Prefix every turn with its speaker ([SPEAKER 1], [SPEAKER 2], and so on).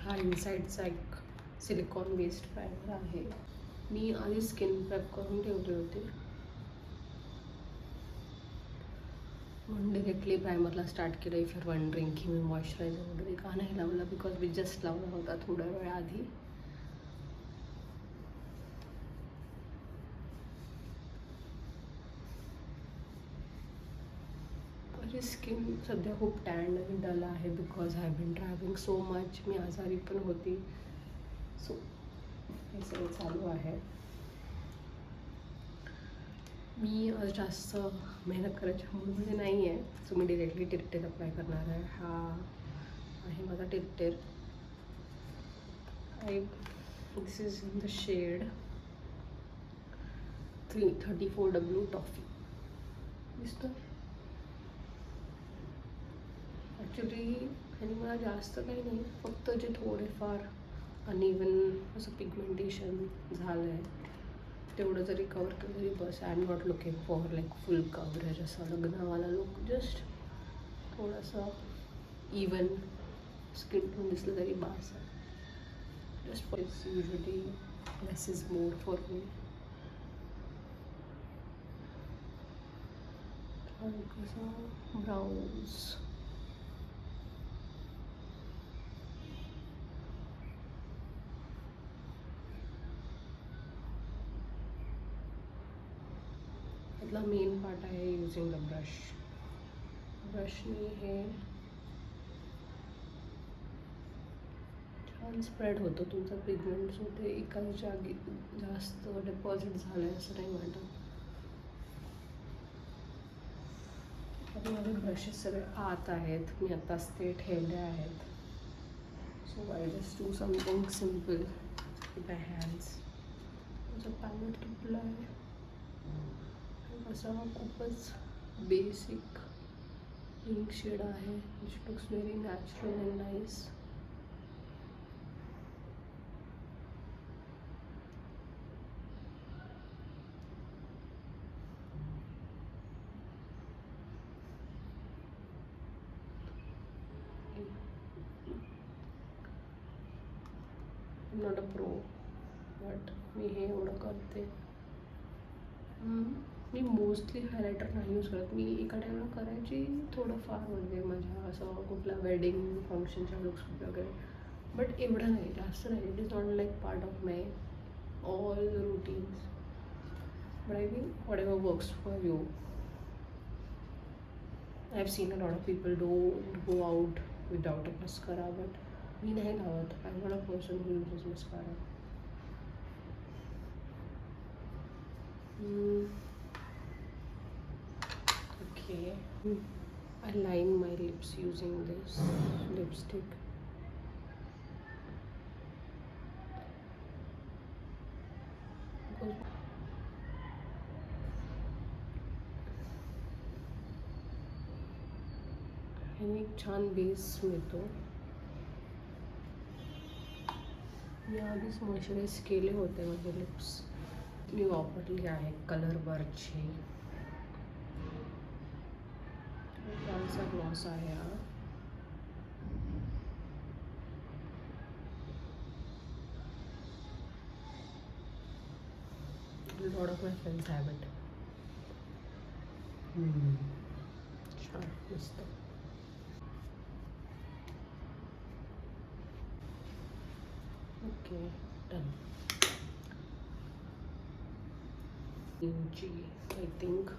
[SPEAKER 1] हा इनसाईडचा एक silicon based primer आहे. मी आधी स्किन प्रेप करून ठेवले होते म्हणून डिरेक्टली प्रायमरला स्टार्ट केलं. इफ युअर वंडरिंग की मी मॉइश्चरायझर वगैरे का नाही लावला, बिकॉज मी जस्ट लावला होता थोड्या वेळाआधी. माझी स्किन सध्या खूप टॅन आणि डल आहे because I been travelling so much. मी आजारी पण होती, सो हे सगळं चालू आहे. मी आज जास्त मेहनत करायच्या मूडमध्ये नाही आहे, सो मी डिरेक्टली टिट्टेर अप्लाय करणार आहे. हा आहे माझा टिट्टेर. This is in the shade 334W toffee. दिसतं ॲक्च्युली. आणि मला जास्त काही नाही, फक्त जे थोडेफार अनइवन असं पिगमेंटेशन झालं आहे तेवढं जरी कवर केलं तरी बस. I am not looking for like full coverage, असं लग्नावाला लुक. जस्ट थोडंसं इवन स्किन टोन दिसलं तरी बास आहे. Just usually less is more for me. कसं ब्राउन्स यातला मेन पार्ट आहे युजिंग द ब्रश. ब्रशने हे छान स्प्रेड होतं तुमचं पिगमेंट, सो ते एकाच जागी जास्त डिपॉझिट झालं आहे असं नाही वाटत. आता माझे ब्रशेस सगळे आत आहेत, मी आताच ते ठेवले आहेत. So I just do something simple with my hands. माझं पॅलेट तुटलं आहे. असा खूपच बेसिक पिंक शेड आहे, which looks very natural and nice. Not a pro, but मी हे एवढं करते. मी मोस्टली हायलायटर नाही यूज करत. मी एका टाईमला करायची थोडंफार, म्हणजे माझ्या असं कुठल्या वेडिंग फंक्शनच्या लुक्स वगैरे, बट एवढं नाही, जास्त नाही. It is not like part of my all routines, but I think whatever works for you. I have seen a lot of people don't go out without a mascara, but मी नाही लावत. I am not a person who uses mascara. Okay, I line my lips using this lipstick. ह्याने एक छान base मिळतो. मी आधीच moisturise केले होते माझे लिप्स. मी वापरली आहे कलर बर्ची. छानसा ग्लॉस आहे हा. Lot of my friends have it. छान मस्त. Okay, done. I think